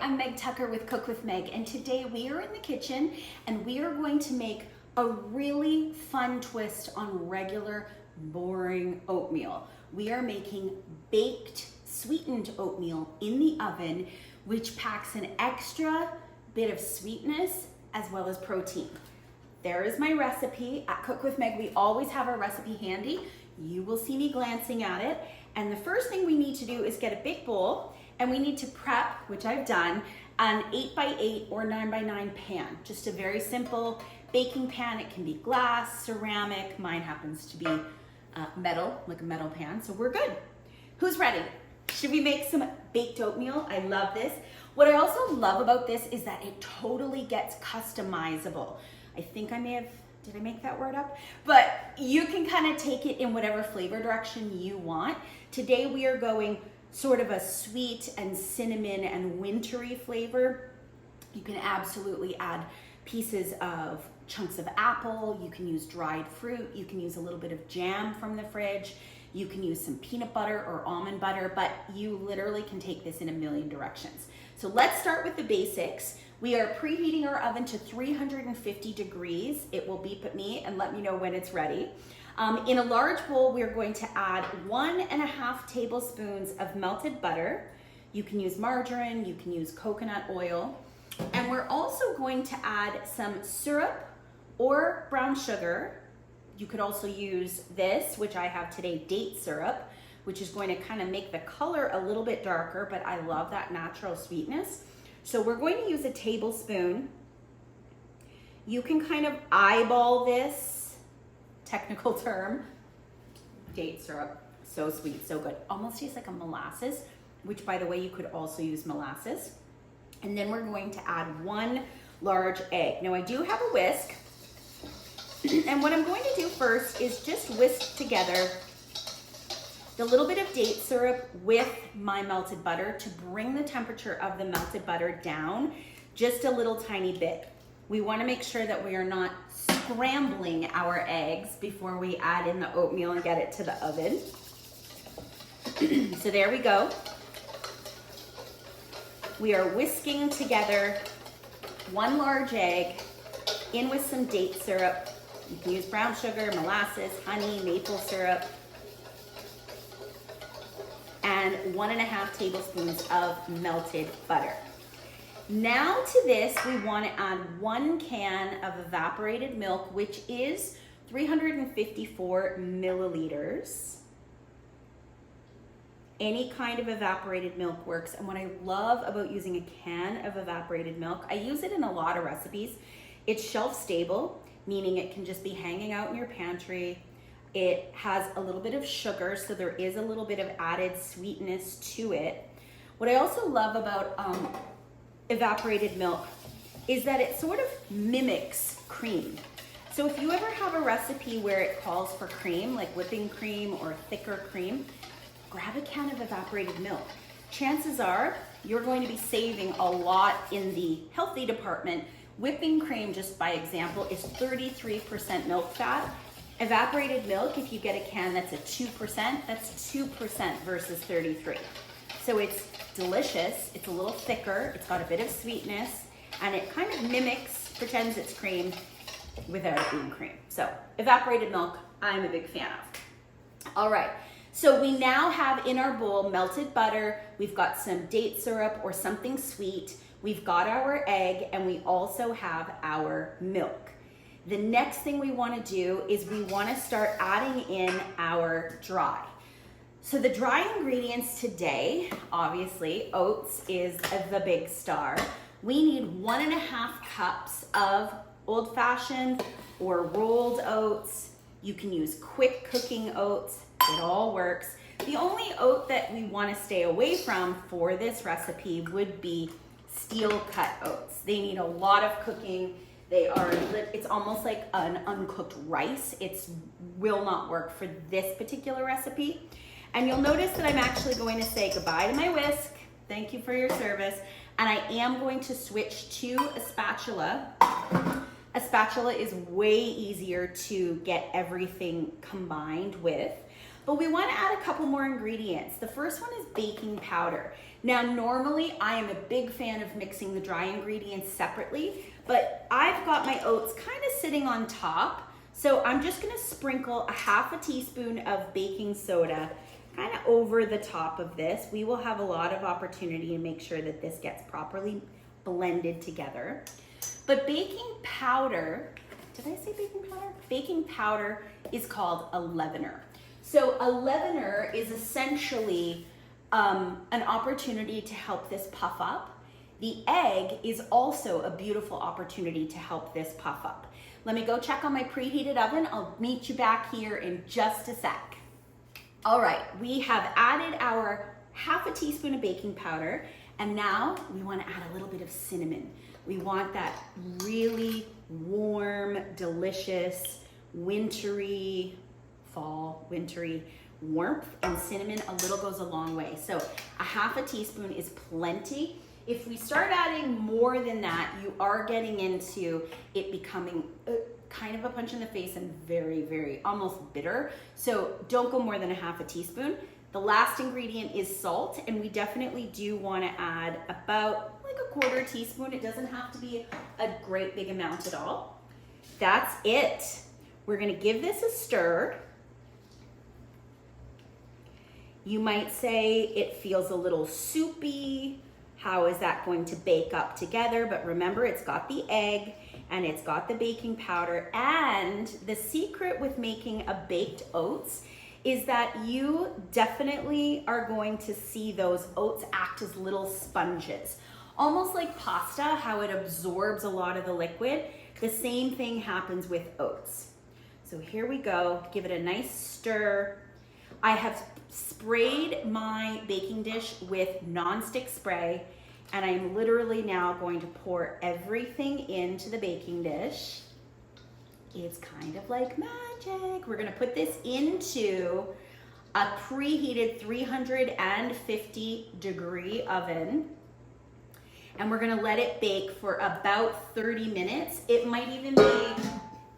I'm Meg Tucker with Cook with Meg, and today we are in the kitchen and we are going to make a really fun twist on regular, boring oatmeal. We are making baked, sweetened oatmeal in the oven, which packs an extra bit of sweetness as well as protein. There is my recipe. At Cook with Meg, we always have our recipe handy. You will see me glancing at it. And the first thing we need to do is get a big bowl, and we need to prep, which I've done, an 8x8 or 9x9 pan. Just a very simple baking pan. It can be glass, ceramic. Mine happens to be metal, like a metal pan, so we're good. Who's ready? Should we make some baked oatmeal? I love this. What I also love about this is that it totally gets customizable. I think I may have, did I make that word up? But you can kind of take it in whatever flavor direction you want. Today we are going sort of a sweet and cinnamon and wintry flavor. You can absolutely add pieces of chunks of apple. You can use dried fruit. You can use a little bit of jam from the fridge. You can use some peanut butter or almond butter, but you literally can take this in a million directions. So let's start with the basics. We are preheating our oven to 350 degrees. It will beep at me and let me know when it's ready. In a large bowl, we're going to add 1.5 tablespoons of melted butter. You can use margarine, you can use coconut oil. And we're also going to add some syrup or brown sugar. You could also use this, which I have today, date syrup, which is going to kind of make the color a little bit darker, but I love that natural sweetness. So we're going to use a tablespoon. You can kind of eyeball this, technical term, date syrup. So sweet, so good. Almost tastes like a molasses, which by the way, you could also use molasses. And then we're going to add 1 large egg. Now I do have a whisk. And what I'm going to do first is just whisk together the little bit of date syrup with my melted butter to bring the temperature of the melted butter down just a little tiny bit. We want to make sure that we are not scrambling our eggs before we add in the oatmeal and get it to the oven. So there we go. We are whisking together 1 large egg in with some date syrup. You can use brown sugar, molasses, honey, maple syrup, and 1.5 tablespoons of melted butter. Now to this, we want to add 1 can of evaporated milk, which is 354 milliliters. Any kind of evaporated milk works. And what I love about using a can of evaporated milk, I use it in a lot of recipes. It's shelf stable, meaning it can just be hanging out in your pantry. It has a little bit of sugar, so there is a little bit of added sweetness to it. What I also love about evaporated milk is that it sort of mimics cream. So if you ever have a recipe where it calls for cream, like whipping cream or thicker cream, grab a can of evaporated milk. Chances are you're going to be saving a lot in the healthy department. Whipping cream, just by example, is 33% milk fat. Evaporated milk, if you get a can that's a 2%, that's 2% versus 33. So it's delicious, it's a little thicker, it's got a bit of sweetness, and it kind of mimics, pretends it's cream without it being cream. So evaporated milk, I'm a big fan of. All right, so we now have in our bowl melted butter, we've got some date syrup or something sweet, we've got our egg, and we also have our milk. The next thing we want to do is we want to start adding in our dry. So the dry ingredients today, obviously, oats is the big star. We need 1.5 cups of old-fashioned or rolled oats. You can use quick cooking oats. It all works. The only oat that we want to stay away from for this recipe would be steel cut oats. They need a lot of cooking. They are, it's almost like an uncooked rice. It will not work for this particular recipe. And you'll notice that I'm actually going to say goodbye to my whisk. Thank you for your service. And I am going to switch to a spatula. A spatula is way easier to get everything combined with. But we want to add a couple more ingredients. The first one is baking powder. Now, normally I am a big fan of mixing the dry ingredients separately, but I've got my oats kind of sitting on top. So I'm just gonna sprinkle a half a teaspoon of baking soda kind of over the top of this. We will have a lot of opportunity to make sure that this gets properly blended together. But baking powder, did I say baking powder? Baking powder is called a leavener. So a leavener is essentially an opportunity to help this puff up. The egg is also a beautiful opportunity to help this puff up. Let me go check on my preheated oven. I'll meet you back here in just a sec. All right, we have added our half a teaspoon of baking powder, and now we want to add a little bit of cinnamon. We want that really warm, delicious, wintry, fall, wintry warmth, and cinnamon a little goes a long way. So a half a teaspoon is plenty. If we start adding more than that, you are getting into it becoming kind of a punch in the face and very, very almost bitter. So don't go more than a half a teaspoon. The last ingredient is salt, and we definitely do want to add about like a quarter teaspoon. It doesn't have to be a great big amount at all. That's it. We're going to give this a stir. You might say it feels a little soupy. How is that going to bake up together? But remember, it's got the egg and it's got the baking powder. And the secret with making a baked oats is that you definitely are going to see those oats act as little sponges. Almost like pasta, how it absorbs a lot of the liquid. The same thing happens with oats. So here we go. Give it a nice stir. I have sprayed my baking dish with nonstick spray, and I'm literally now going to pour everything into the baking dish. It's kind of like magic. We're gonna put this into a preheated 350 degree oven, and we're gonna let it bake for about 30 minutes. It might even be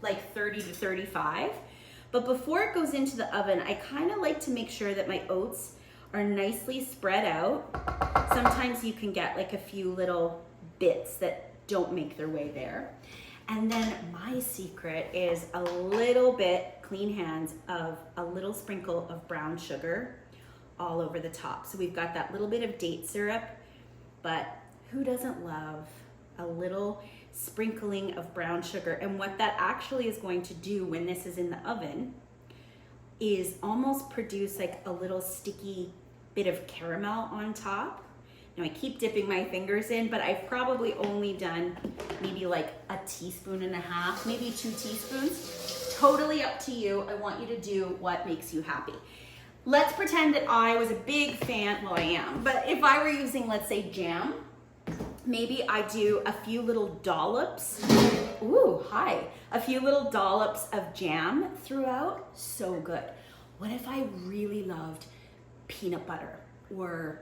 like 30 to 35. But before it goes into the oven, I kind of like to make sure that my oats are nicely spread out. Sometimes you can get like a few little bits that don't make their way there. And then my secret is a little bit, clean hands, of a little sprinkle of brown sugar all over the top. So we've got that little bit of date syrup, but who doesn't love a little sprinkling of brown sugar? And what that actually is going to do when this is in the oven is almost produce like a little sticky bit of caramel on top. Now I keep dipping my fingers in, but I've probably only done maybe like a teaspoon and a half, maybe 2 teaspoons. Totally up to you. I want you to do what makes you happy. Let's pretend that I was a big fan, well I am, but if I were using, let's say, jam, maybe I do a few little dollops. Ooh, hi. A few little dollops of jam throughout. So good. What if I really loved peanut butter or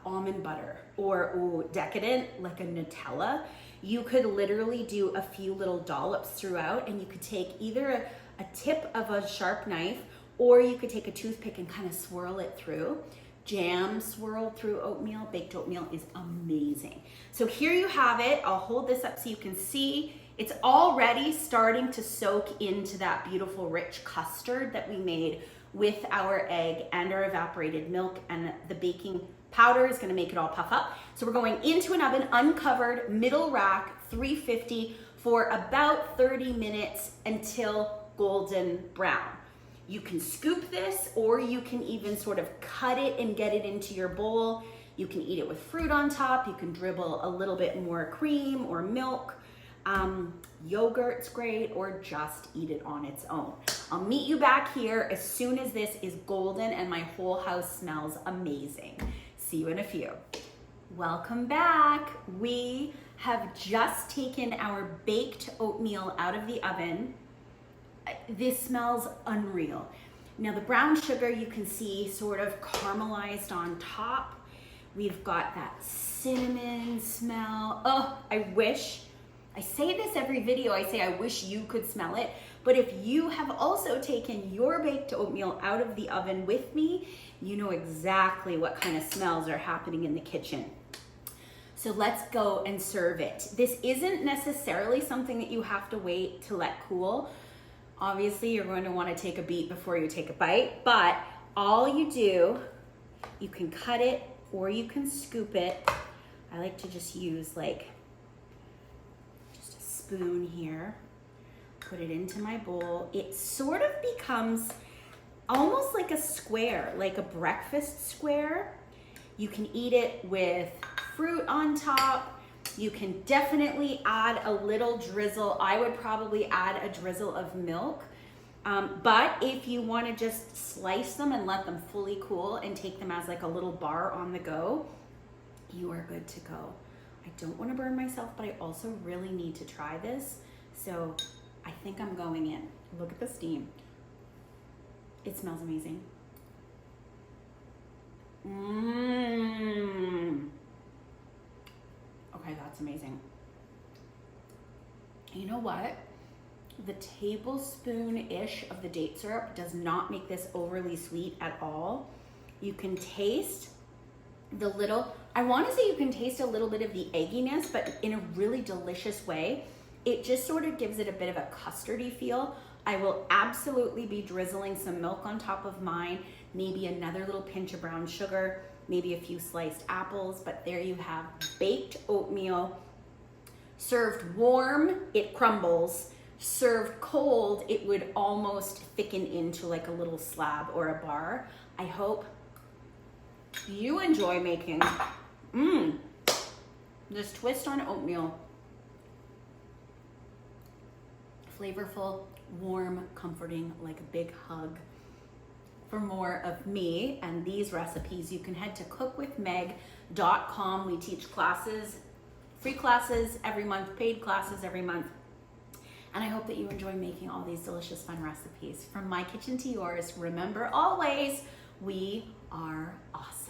almond butter or ooh, decadent, like a Nutella? You could literally do a few little dollops throughout, and you could take either a tip of a sharp knife, or you could take a toothpick and kind of swirl it through. Jam swirled through oatmeal, baked oatmeal is amazing. So here you have it. I'll hold this up so you can see. It's already starting to soak into that beautiful rich custard that we made with our egg and our evaporated milk, and the baking powder is gonna make it all puff up. So we're going into an oven, uncovered, middle rack, 350 for about 30 minutes until golden brown. You can scoop this, or you can even sort of cut it and get it into your bowl. You can eat it with fruit on top. You can dribble a little bit more cream or milk. Yogurt's great, or just eat it on its own. I'll meet you back here as soon as this is golden and my whole house smells amazing. See you in a few. Welcome back. We have just taken our baked oatmeal out of the oven. This smells unreal. Now the brown sugar you can see sort of caramelized on top. We've got that cinnamon smell. Oh, I wish I say this every video, I say I wish you could smell it, but if you have also taken your baked oatmeal out of the oven with me, you know exactly what kind of smells are happening in the kitchen. So let's go and serve it. This isn't necessarily something that you have to wait to let cool. Obviously, you're going to want to take a beat before you take a bite, but all you do, you can cut it or you can scoop it. I like to just use like just a spoon here, put it into my bowl. It sort of becomes almost like a square, like a breakfast square. You can eat it with fruit on top. You can definitely add a little drizzle. I would probably add a drizzle of milk. But if you want to just slice them and let them fully cool and take them as like a little bar on the go, you are good to go. I don't want to burn myself, but I also really need to try this. So I think I'm going in. Look at the steam. It smells amazing. Okay, that's amazing. You know what? The tablespoon-ish of the date syrup does not make this overly sweet at all. You can taste the little, I want to say you can taste a little bit of the egginess, but in a really delicious way. It just sort of gives it a bit of a custardy feel. I will absolutely be drizzling some milk on top of mine, maybe another little pinch of brown sugar, maybe a few sliced apples, but there you have baked oatmeal. Served warm, it crumbles. Served cold, it would almost thicken into like a little slab or a bar. I hope you enjoy making this twist on oatmeal. Flavorful, warm, comforting, like a big hug. For more of me and these recipes, you can head to cookwithmeg.com. We teach classes, free classes every month, paid classes every month. And I hope that you enjoy making all these delicious, fun recipes. From my kitchen to yours, remember always, we are awesome.